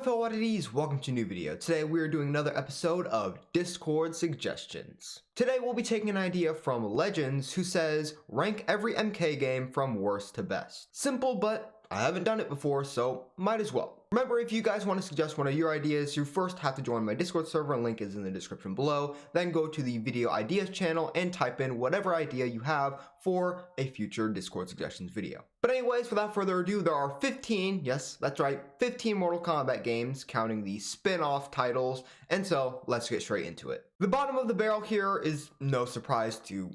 fellow oddities, welcome to a new video. Today we are doing another episode of Discord Suggestions. Today we'll be taking an idea from Legends, who says rank every MK game from worst to best. Simple, but I haven't done it before, so might as well. Remember, if you guys want to suggest one of your ideas, you first have to join my Discord server, link is in the description below. Then go to the video ideas channel and type in whatever idea you have for a future Discord suggestions video. But anyways, without further ado, there are 15, yes, that's right, 15 Mortal Kombat games, counting the spin-off titles, and so let's get straight into it. The bottom of the barrel here is no surprise to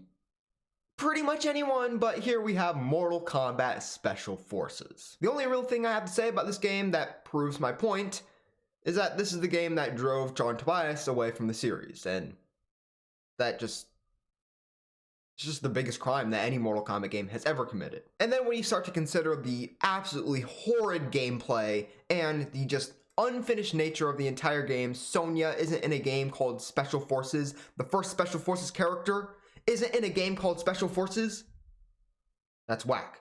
pretty much anyone, but here we have Mortal Kombat Special Forces. The only real thing I have to say about this game that proves my point is that this is the game that drove John Tobias away from the series, and that it's just the biggest crime that any Mortal Kombat game has ever committed. And then when you start to consider the absolutely horrid gameplay and the just unfinished nature of the entire game, Sonya isn't in a game called Special Forces. The first Special Forces character isn't in a game called Special Forces. That's whack.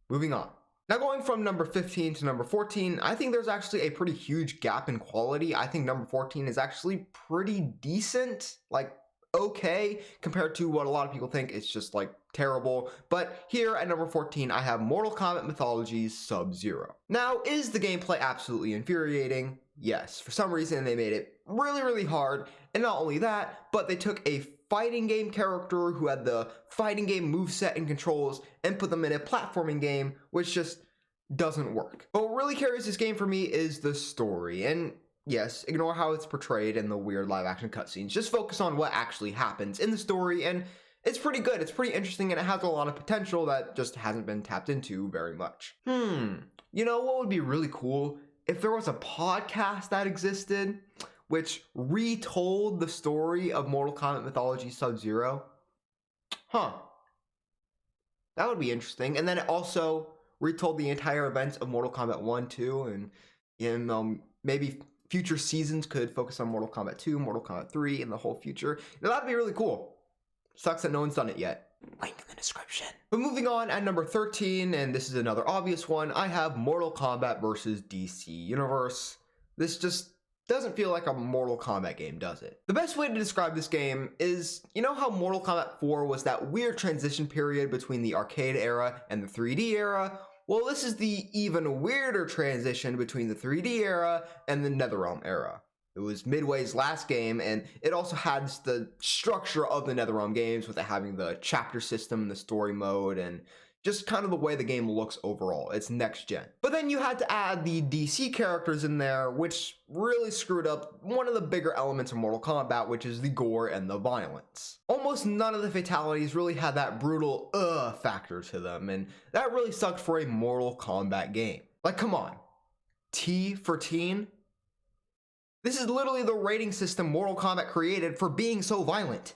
Moving on. Now going from number 15 to number 14, I think there's actually a pretty huge gap in quality. I think number 14 is actually pretty decent, like okay, compared to what a lot of people think it's just like terrible. But here at number 14, I have Mortal Kombat Mythologies Sub-Zero. Now, is the gameplay absolutely infuriating? Yes. For some reason, they made it really hard. And not only that, but they took a fighting game character who had the fighting game moveset and controls and put them in a platforming game, which just doesn't work. But what really carries this game for me is the story. And yes, ignore how it's portrayed in the weird live action cutscenes. Just focus on what actually happens in the story, and it's pretty good. It's pretty interesting, and it has a lot of potential that just hasn't been tapped into very much. You know what would be really cool? If there was a podcast that existed which retold the story of Mortal Kombat Mythology Sub-Zero. That would be interesting. And then it also retold the entire events of Mortal Kombat 1, 2, and maybe future seasons could focus on Mortal Kombat 2, Mortal Kombat 3, and the whole future. Now, that'd be really cool. Sucks that no one's done it yet. Link in the description. But moving on, at number 13, and this is another obvious one, I have Mortal Kombat versus DC Universe. This just doesn't feel like a Mortal Kombat game, does it? The best way to describe this game is, you know how Mortal Kombat 4 was that weird transition period between the arcade era and the 3D era? Well, this is the even weirder transition between the 3D era and the NetherRealm era. It was Midway's last game, and it also has the structure of the NetherRealm games with it having the chapter system, the story mode, and just kind of the way the game looks overall. It's next gen. But then you had to add the DC characters in there, which really screwed up one of the bigger elements of Mortal Kombat, which is the gore and the violence. Almost none of the fatalities really had that brutal factor to them, and that really sucked for a Mortal Kombat game. Like, come on. T for teen? This is literally the rating system Mortal Kombat created for being so violent.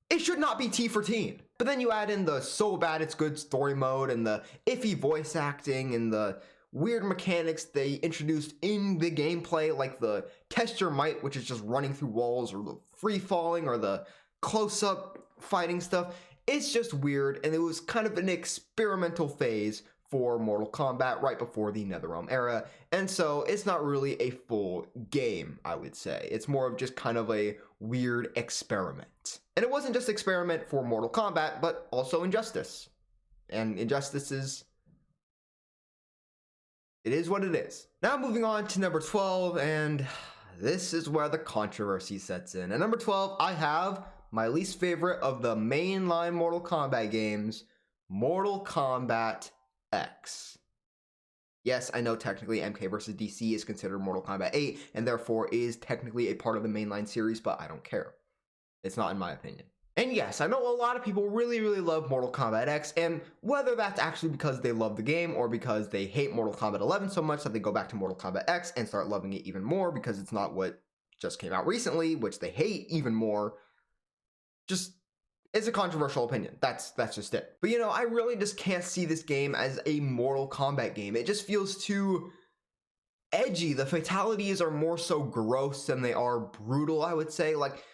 It should not be T for teen. But then you add in the so bad it's good story mode and the iffy voice acting and the weird mechanics they introduced in the gameplay, like the test your might, which is just running through walls, or the free falling, or the close-up fighting stuff. It's just weird, and it was kind of an experimental phase for Mortal Kombat right before the NetherRealm era, and so it's not really a full game, I would say. It's more of just kind of a weird experiment. And it wasn't just experiment for Mortal Kombat, but also Injustice. And Injustice it is what it is. Now moving on to number 12, and this is where the controversy sets in. At number 12, I have my least favorite of the mainline Mortal Kombat games, Mortal Kombat X. Yes, I know technically MK vs. DC is considered Mortal Kombat 8 and therefore is technically a part of the mainline series, but I don't care. It's not in my opinion. And yes, I know a lot of people really love Mortal Kombat X, and whether that's actually because they love the game or because they hate Mortal Kombat 11 so much that they go back to Mortal Kombat X and start loving it even more because it's not what just came out recently, which they hate even more, just it's a controversial opinion. That's just it. But you know, I really just can't see this game as a Mortal Kombat game. It just feels too edgy. The fatalities are more so gross than they are brutal, I would say. Like,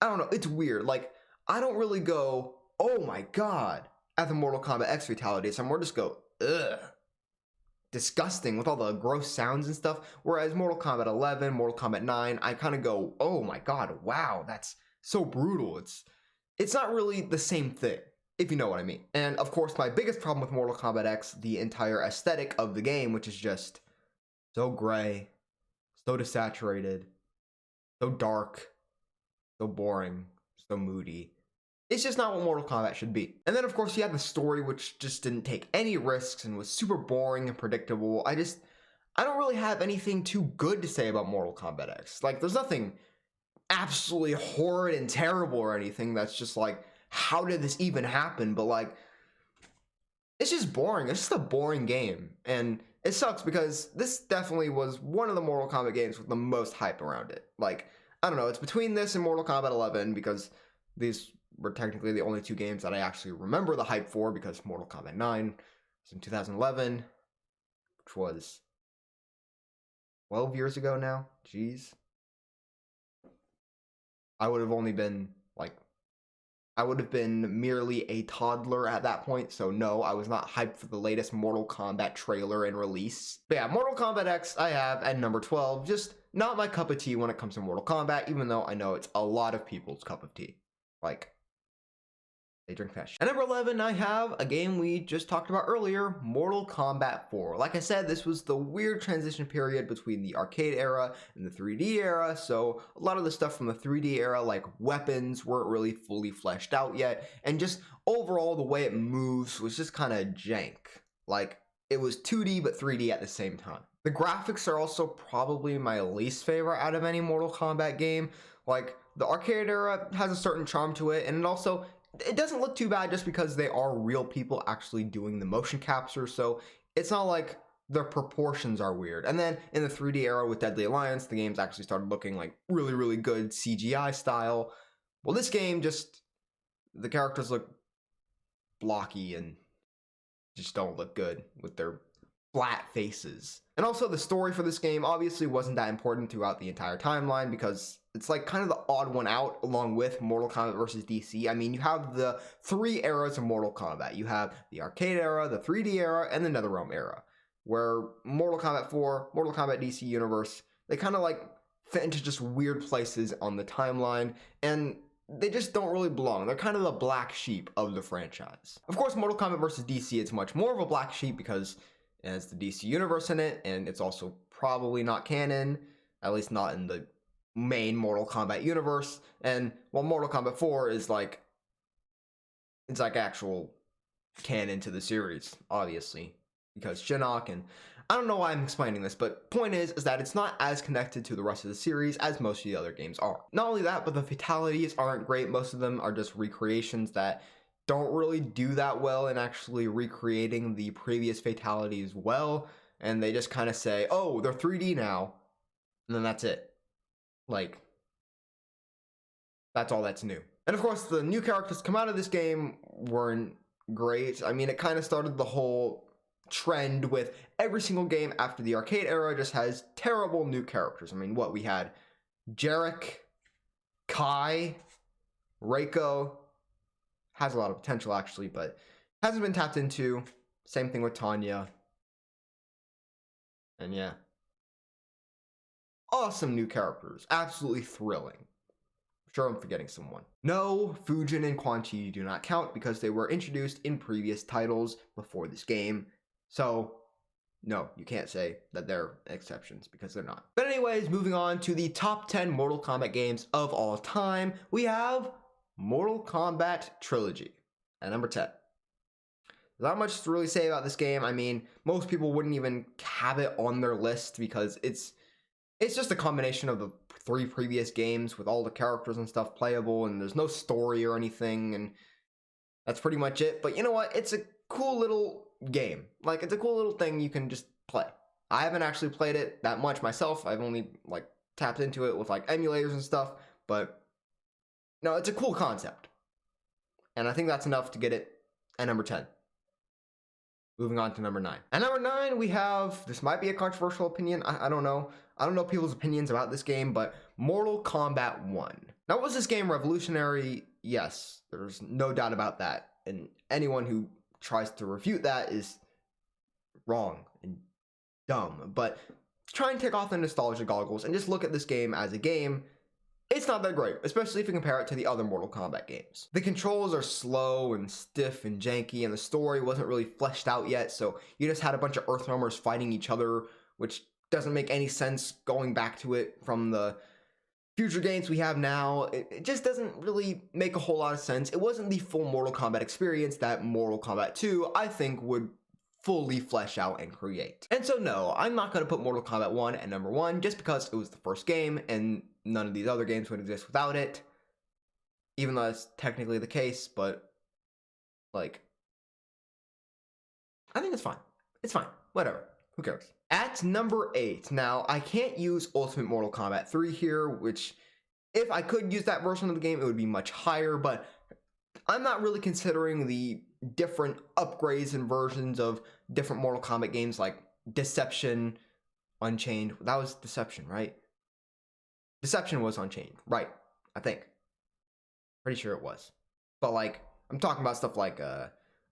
I don't know, it's weird. Like, I don't really go, oh my god, at the Mortal Kombat X fatalities. I more just go, ugh. disgusting with all the gross sounds and stuff. Whereas Mortal Kombat 11, Mortal Kombat 9, I kind of go, oh my god, wow, that's so brutal. It's not really the same thing, if you know what I mean. And of course, my biggest problem with Mortal Kombat X, the entire aesthetic of the game, which is just so gray, so desaturated, so dark, so boring, so moody. It's just not what Mortal Kombat should be. And then of course you had the story, which just didn't take any risks and was super boring and predictable. I don't really have anything too good to say about Mortal Kombat X. Like, there's nothing absolutely horrid and terrible or anything that's just like, how did this even happen? But like, it's just boring. It's just a boring game. And it sucks because this definitely was one of the Mortal Kombat games with the most hype around it. Like, I don't know, it's between this and Mortal Kombat 11 because these were technically the only two games that I actually remember the hype for, because Mortal Kombat 9 was in 2011, which was 12 years ago now. Jeez. I would have been merely a toddler at that point, so no, I was not hyped for the latest Mortal Kombat trailer and release. But yeah, Mortal Kombat X I have at number 12, just not my cup of tea when it comes to Mortal Kombat, even though I know it's a lot of people's cup of tea. Like, they drink that shit. At number 11, I have a game we just talked about earlier, Mortal Kombat 4. Like I said, this was the weird transition period between the arcade era and the 3D era, so a lot of the stuff from the 3D era, like weapons, weren't really fully fleshed out yet, and just overall the way it moves was just kind of jank. Like, it was 2D but 3D at the same time. The graphics are also probably my least favorite out of any Mortal Kombat game. Like, the arcade era has a certain charm to it, and it doesn't look too bad just because they are real people actually doing the motion capture, so it's not like their proportions are weird. And then in the 3D era with Deadly Alliance, the games actually started looking like really, really good CGI style. Well, this game the characters look blocky and just don't look good with their flat faces. And also the story for this game obviously wasn't that important throughout the entire timeline because it's like kind of the odd one out along with Mortal Kombat versus DC. I mean, you have the three eras of Mortal Kombat. You have the arcade era, the 3D era, and the NetherRealm era, where Mortal Kombat 4, Mortal Kombat DC Universe, they kind of like fit into just weird places on the timeline, and they just don't really belong. They're kind of the black sheep of the franchise. Of course, Mortal Kombat versus DC, it's much more of a black sheep because it has the DC Universe in it, and it's also probably not canon, at least not in the main Mortal Kombat universe. And while Mortal Kombat 4 is like, it's like actual canon to the series, obviously, because Shinnok, and I don't know why I'm explaining this, but point is that it's not as connected to the rest of the series as most of the other games are. Not only that, but the fatalities aren't great. Most of them are just recreations that don't really do that well in actually recreating the previous fatalities well, and they just kind of say, oh, they're 3D now, and then that's it. Like, that's all that's new. And of course, the new characters come out of this game weren't great. I mean, it kind of started the whole trend with every single game after the arcade era just has terrible new characters. I mean, we had Jarek, Kai, Reiko, has a lot of potential actually, but hasn't been tapped into. Same thing with Tanya. And yeah. Awesome new characters. Absolutely thrilling. I'm sure I'm forgetting someone. No, Fujin and Quan Chi do not count because they were introduced in previous titles before this game. So, no, you can't say that they're exceptions because they're not. But anyways, moving on to the top 10 Mortal Kombat games of all time, we have Mortal Kombat Trilogy at number 10. Not much to really say about this game. I mean, most people wouldn't even have it on their list because it's just a combination of the three previous games with all the characters and stuff playable, and there's no story or anything, and that's pretty much it. But you know what? It's a cool little game. Like, it's a cool little thing you can just play. I haven't actually played it that much myself. I've only, like, tapped into it with, like, emulators and stuff, but no, it's a cool concept. And I think that's enough to get it at number 10. Moving on to number 9. At number 9, we have, this might be a controversial opinion, I don't know. I don't know people's opinions about this game, but Mortal Kombat 1. Now, was this game revolutionary? Yes, there's no doubt about that. And anyone who tries to refute that is wrong and dumb. But try and take off the nostalgia goggles and just look at this game as a game. It's not that great, especially if you compare it to the other Mortal Kombat games. The controls are slow and stiff and janky, and the story wasn't really fleshed out yet, so you just had a bunch of Earthrealmers fighting each other, which doesn't make any sense going back to it from the future games we have now. It just doesn't really make a whole lot of sense. It wasn't the full Mortal Kombat experience that Mortal Kombat 2, I think, would fully flesh out and create. And so no, I'm not going to put Mortal Kombat 1 at number 1 just because it was the first game and none of these other games would exist without it. Even though that's technically the case, but like, I think it's fine. It's fine. Whatever. Who cares? At number 8, now I can't use Ultimate Mortal Kombat 3 here, which if I could use that version of the game, it would be much higher, but I'm not really considering the different upgrades and versions of different Mortal Kombat games like Deception, Unchained. That was Deception, right? Deception was Unchained, right? I think. Pretty sure it was. But like, I'm talking about stuff like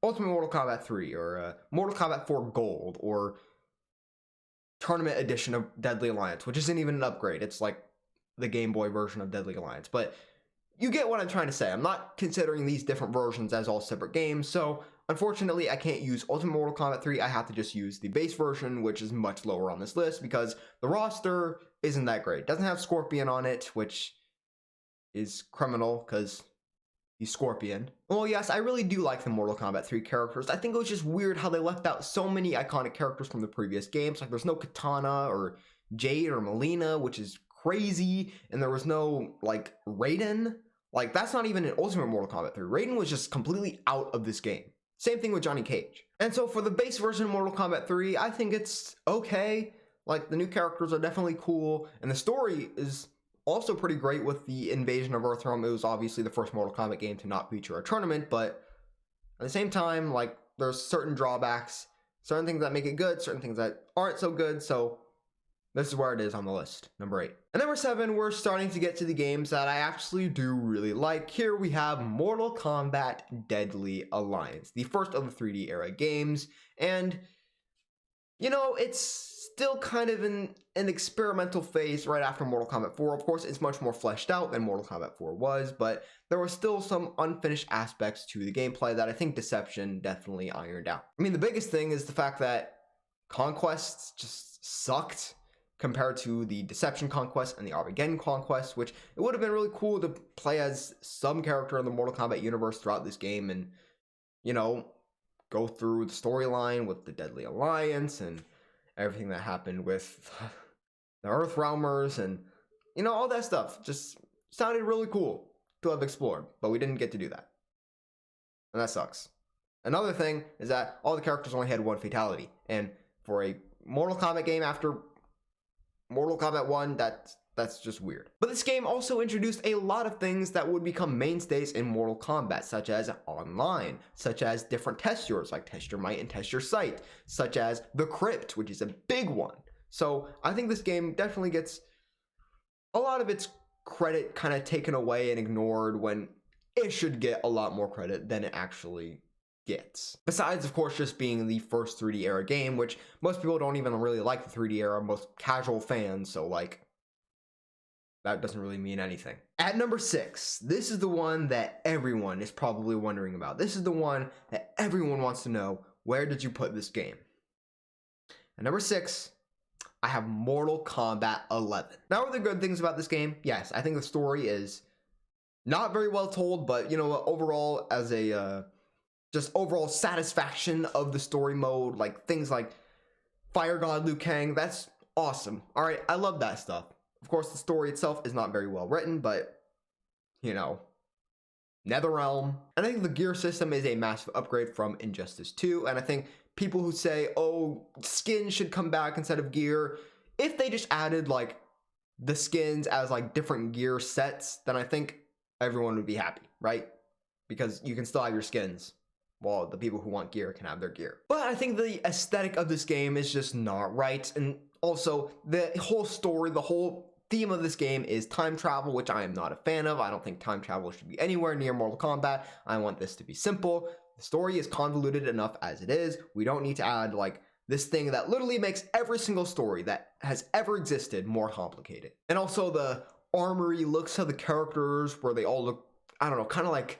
Ultimate Mortal Kombat 3 or Mortal Kombat 4 Gold or Tournament Edition of Deadly Alliance, which isn't even an upgrade. It's like the Game Boy version of Deadly Alliance. But you get what I'm trying to say. I'm not considering these different versions as all separate games, so unfortunately I can't use Ultimate Mortal Kombat 3. I have to just use the base version, which is much lower on this list because the roster isn't that great. It doesn't have Scorpion on it, which is criminal because he's Scorpion. Well, yes, I really do like the Mortal Kombat 3 characters. I think it was just weird how they left out so many iconic characters from the previous games. Like there's no Katana or Jade or Melina, which is crazy, and there was no like Raiden. Like, that's not even in Ultimate Mortal Kombat 3. Raiden was just completely out of this game. Same thing with Johnny Cage. And so for the base version of Mortal Kombat 3, I think it's okay. Like, the new characters are definitely cool, and the story is also pretty great with the invasion of Earthrealm. It was obviously the first Mortal Kombat game to not feature a tournament, but at the same time, like, there's certain drawbacks, certain things that make it good, certain things that aren't so good, so this is where it is on the list, number 8. And number 7, we're starting to get to the games that I actually do really like. Here we have Mortal Kombat Deadly Alliance, the first of the 3D era games. And, you know, it's still kind of in an experimental phase right after Mortal Kombat 4. Of course, it's much more fleshed out than Mortal Kombat 4 was, but there were still some unfinished aspects to the gameplay that I think Deception definitely ironed out. I mean, the biggest thing is the fact that Conquest just sucked compared to the Deception Conquest and the Armageddon Conquest, which it would have been really cool to play as some character in the Mortal Kombat universe throughout this game and, you know, go through the storyline with the Deadly Alliance and everything that happened with the Earthrealmers and, you know, all that stuff. Just sounded really cool to have explored, but we didn't get to do that. And that sucks. Another thing is that all the characters only had one fatality, and for a Mortal Kombat game after Mortal Kombat 1, that's just weird. But this game also introduced a lot of things that would become mainstays in Mortal Kombat, such as online, such as different test yours, like Test Your Might and Test Your Sight, such as the Crypt, which is a big one. So I think this game definitely gets a lot of its credit kind of taken away and ignored when it should get a lot more credit than it actually gets. Besides, of course, just being the first 3D era game, which most people don't even really like the 3D era, most casual fans, so like, that doesn't really mean anything. At number 6, this is the one that everyone is probably wondering about. This is the one that everyone wants to know, where did you put this game? At number 6, I have Mortal Kombat 11. Now, are there good things about this game? Yes, I think the story is not very well told, but, you know, overall, as a just overall satisfaction of the story mode, like things like Fire God Liu Kang, that's awesome. All right, I love that stuff. Of course, the story itself is not very well written, but, you know, NetherRealm. And I think the gear system is a massive upgrade from Injustice 2, and I think people who say, oh, skins should come back instead of gear, if they just added, like, the skins as, like, different gear sets, then I think everyone would be happy, right? Because you can still have your skins, while the people who want gear can have their gear. But I think the aesthetic of this game is just not right. And also, the whole story, the whole theme of this game is time travel, which I am not a fan of. I don't think time travel should be anywhere near Mortal Kombat. I want this to be simple. The story is convoluted enough as it is. We don't need to add, like, This thing that literally makes every single story that has ever existed more complicated. And also the armory looks of the characters where they all look, I don't know, kind of like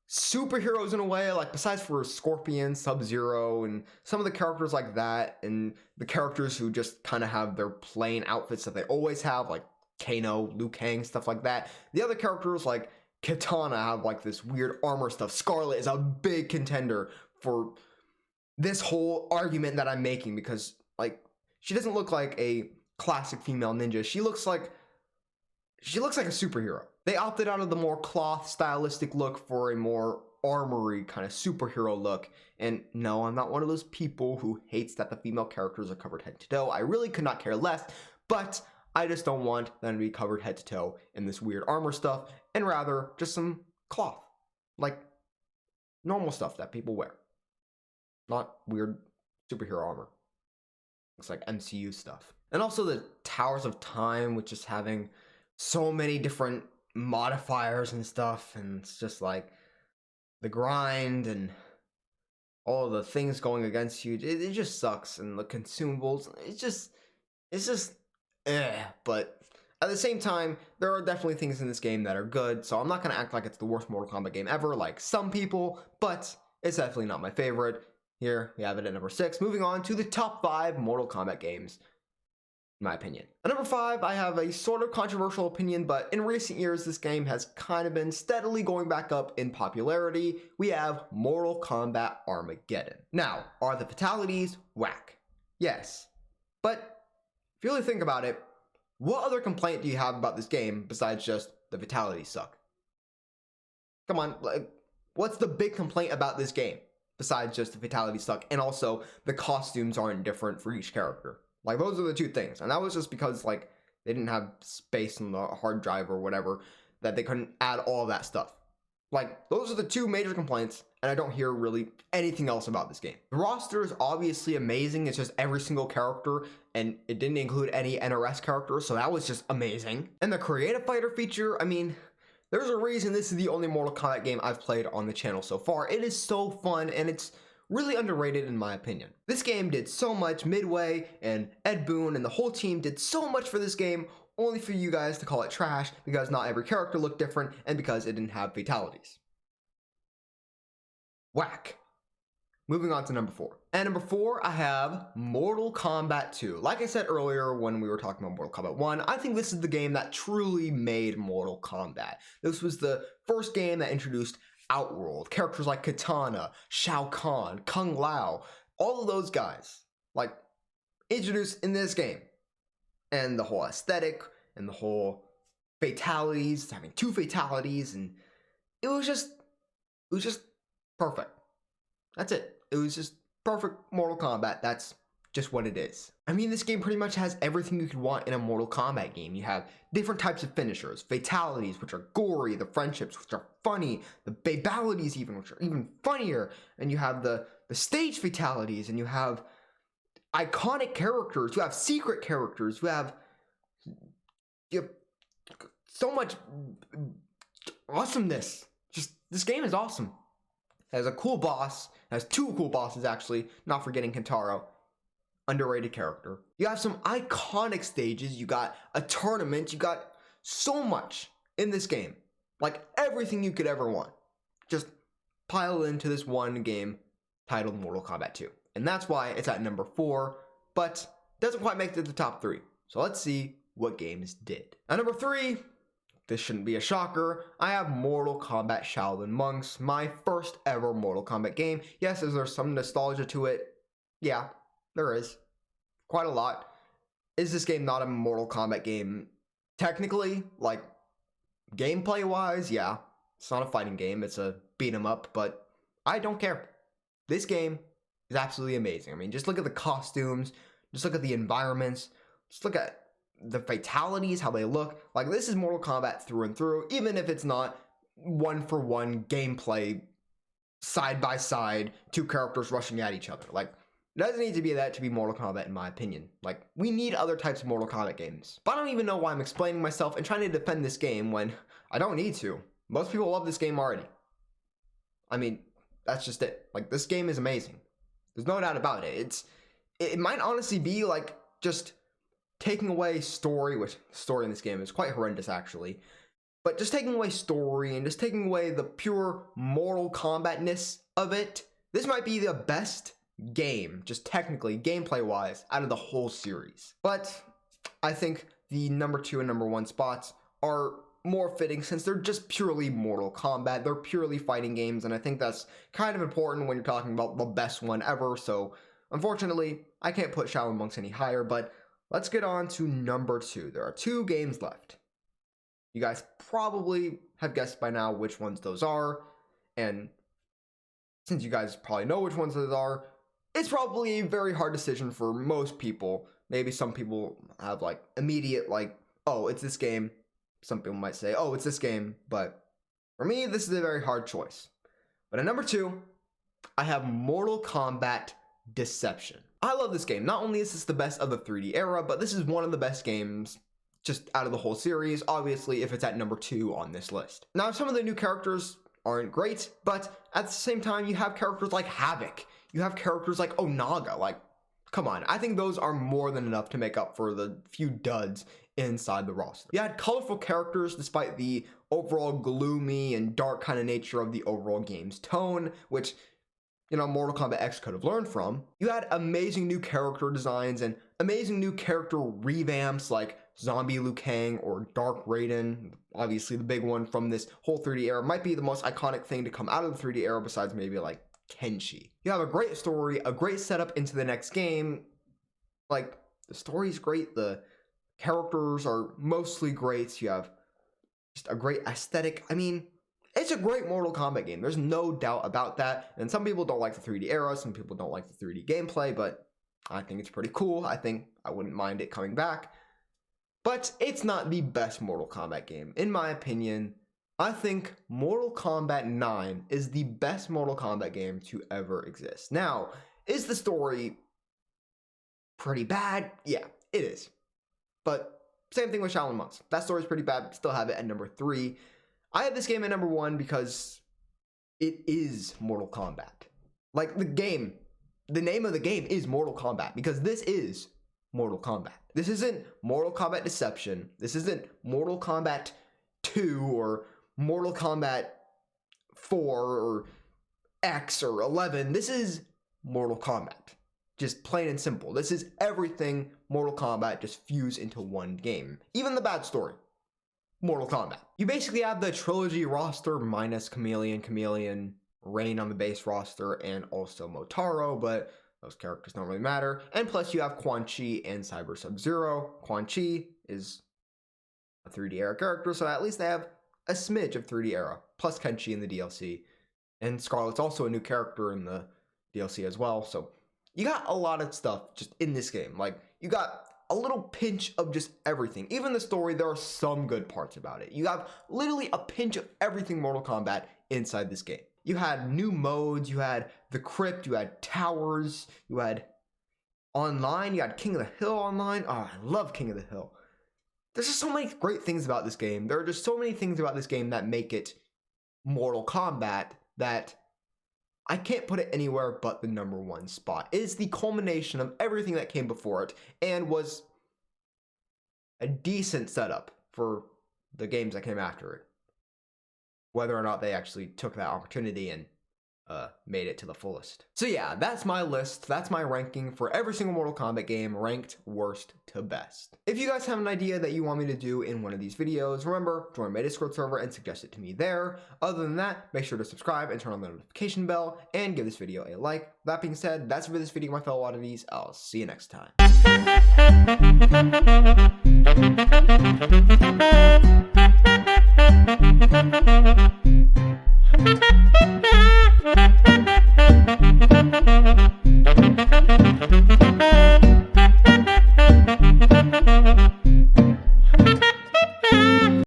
superheroes in a way, like besides for Scorpion, Sub-Zero, and some of the characters like that, and the characters who just kind of have their plain outfits that they always have, like Kano, Liu Kang, stuff like that. The other characters like Kitana have like this weird armor stuff. Scarlet is a big contender for this whole argument that I'm making because like she doesn't look like a classic female ninja. She looks like a superhero. They opted out of the more cloth stylistic look for a more armory kind of superhero look. And no, I'm not one of those people who hates that the female characters are covered head to toe. I really could not care less, but I just don't want them to be covered head to toe in this weird armor stuff, and rather just some cloth, like normal stuff that people wear. Not weird superhero armor. Looks like MCU stuff. And also the Towers of Time, which is having so many different modifiers and stuff, and it's just like the grind and all the things going against you. It just sucks, and the consumables. It's just but at the same time, there are definitely things in this game that are good, so I'm not gonna act like it's the worst Mortal Kombat game ever, like some people, but it's definitely not my favorite. Here, we have it at number 6. Moving on to the top 5 Mortal Kombat games, in my opinion. At number 5, I have a sort of controversial opinion, but in recent years, this game has kind of been steadily going back up in popularity. We have Mortal Kombat Armageddon. Now, are the fatalities whack? Yes. But if you really think about it, what other complaint do you have about this game besides just the fatalities suck? Come on, like, what's the big complaint about this game besides just the fatalities suck and also the costumes aren't different for each character? Like, those are the two things. And that was just because, like, they didn't have space on the hard drive or whatever that they couldn't add all that stuff. Like, those are the two major complaints, and I don't hear really anything else about this game. The roster is obviously amazing. It's just every single character, and it didn't include any NRS characters, so that was just amazing. And the creative fighter feature, I mean, there's a reason this is the only Mortal Kombat game I've played on the channel so far. It is so fun, and it's really underrated in my opinion. This game did so much. Midway and Ed Boon and the whole team did so much for this game, only for you guys to call it trash because not every character looked different and because it didn't have fatalities. Whack. Moving on to number 4. And number 4, I have Mortal Kombat 2. Like I said earlier when we were talking about Mortal Kombat 1, I think this is the game that truly made Mortal Kombat. This was the first game that introduced Outworld, characters like Kitana, Shao Kahn, Kung Lao, all of those guys, like, introduced in this game. And the whole aesthetic, and the whole fatalities, having 2 fatalities, and it was just perfect. That's it. It was just perfect Mortal Kombat. That's just what it is. I mean, this game pretty much has everything you could want in a Mortal Kombat game. You have different types of finishers, fatalities, which are gory, the friendships, which are funny, the babalities even, which are even funnier, and you have the stage fatalities, and you have iconic characters, you have secret characters, you have so much awesomeness. Just, this game is awesome. It has a cool boss, it has 2 cool bosses actually, not forgetting Kentaro. Underrated character. You have some iconic stages, you got a tournament, you got so much in this game. Like everything you could ever want. Just piled into this one game titled Mortal Kombat 2. And that's why it's at number 4, but doesn't quite make it to the top 3. So let's see what games did. At number 3, this shouldn't be a shocker, I have Mortal Kombat Shaolin Monks, my first ever Mortal Kombat game. Yes, is there some nostalgia to it? Yeah, there is. Quite a lot. Is this game not a Mortal Kombat game? Technically, like, gameplay-wise, yeah. It's not a fighting game, it's a beat 'em up, but I don't care. This game is absolutely amazing. I mean, just look at the costumes, just look at the environments, just look at the fatalities, how they look. Like, this is Mortal Kombat through and through, even if it's not one-for-one gameplay, side-by-side, 2 characters rushing at each other. Like, it doesn't need to be that to be Mortal Kombat, in my opinion. Like, we need other types of Mortal Kombat games. But I don't even know why I'm explaining myself and trying to defend this game when I don't need to. Most people love this game already. I mean, that's just it. Like, this game is amazing. There's no doubt about it. it might honestly be like just taking away story, which story in this game is quite horrendous actually, but just taking away story and just taking away the pure Mortal Kombat-ness of it. This might be the best game, just technically, gameplay-wise, out of the whole series. But I think the number 2 and number 1 spots are more fitting since they're just purely Mortal Kombat. They're purely fighting games, and I think that's kind of important when you're talking about the best one ever. So unfortunately, I can't put Shaolin Monks any higher, but let's get on to number 2. There are 2 games left. You guys probably have guessed by now which ones those are, and since you guys probably know which ones those are, it's probably a very hard decision for most people. Maybe some people have like immediate like, oh, it's this game. Some people might say, oh, it's this game. But for me, this is a very hard choice. But at number 2, I have Mortal Kombat Deception. I love this game. Not only is this the best of the 3D era, but this is one of the best games just out of the whole series, obviously, if it's at number 2 on this list. Now, some of the new characters aren't great, but at the same time, you have characters like Havoc. You have characters like Onaga. Like, come on. I think those are more than enough to make up for the few duds inside the roster. You had colorful characters despite the overall gloomy and dark kind of nature of the overall game's tone, which, you know, Mortal Kombat X could have learned from. You had amazing new character designs and amazing new character revamps like Zombie Liu Kang or Dark Raiden. Obviously, the big one from this whole 3D era might be the most iconic thing to come out of the 3D era besides maybe like Kenshi. You have a great story, a great setup into the next game. Like, the story's great, the characters are mostly great, you have just a great aesthetic. I mean, it's a great Mortal Kombat game. There's no doubt about that. And some people don't like the 3D era, some people don't like the 3D gameplay, but I think it's pretty cool. I think I wouldn't mind it coming back. But it's not the best Mortal Kombat game. In my opinion, I think Mortal Kombat 9 is the best Mortal Kombat game to ever exist. Now, is the story pretty bad? Yeah, it is. But same thing with Shaolin Monks. That story's pretty bad, still have it at number 3. I have this game at number 1 because it is Mortal Kombat. Like, the name of the game is Mortal Kombat because this is Mortal Kombat. This isn't Mortal Kombat Deception. This isn't Mortal Kombat 2 or Mortal Kombat 4 or X or 11. This is Mortal Kombat. Just plain and simple. This is everything Mortal Kombat just fused into one game. Even the bad story. Mortal Kombat. You basically have the trilogy roster minus Chameleon, Rain on the base roster, and also Motaro, but those characters don't really matter. And plus you have Quan Chi and Cyber Sub-Zero. Quan Chi is a 3D era character, so at least they have a smidge of 3D era, plus Kenshi in the DLC. And Scarlet's also a new character in the DLC as well, so you got a lot of stuff just in this game. Like, you got a little pinch of just everything. Even the story, there are some good parts about it. You have literally a pinch of everything Mortal Kombat inside this game. You had new modes, you had the crypt, you had towers, you had online, you had King of the Hill online. Oh, I love King of the Hill. There's just so many great things about this game. There are just so many things about this game that make it Mortal Kombat that I can't put it anywhere but the number 1 spot. It is the culmination of everything that came before it and was a decent setup for the games that came after it. Whether or not they actually took that opportunity and made it to the fullest. So yeah, that's my list. That's my ranking for every single Mortal Kombat game, ranked worst to best. If you guys have an idea that you want me to do in one of these videos, remember, join my Discord server and suggest it to me there. Other than that, make sure to subscribe and turn on the notification bell and give this video a like. That being said, that's it for this video, my fellow oddities. I'll see you next time.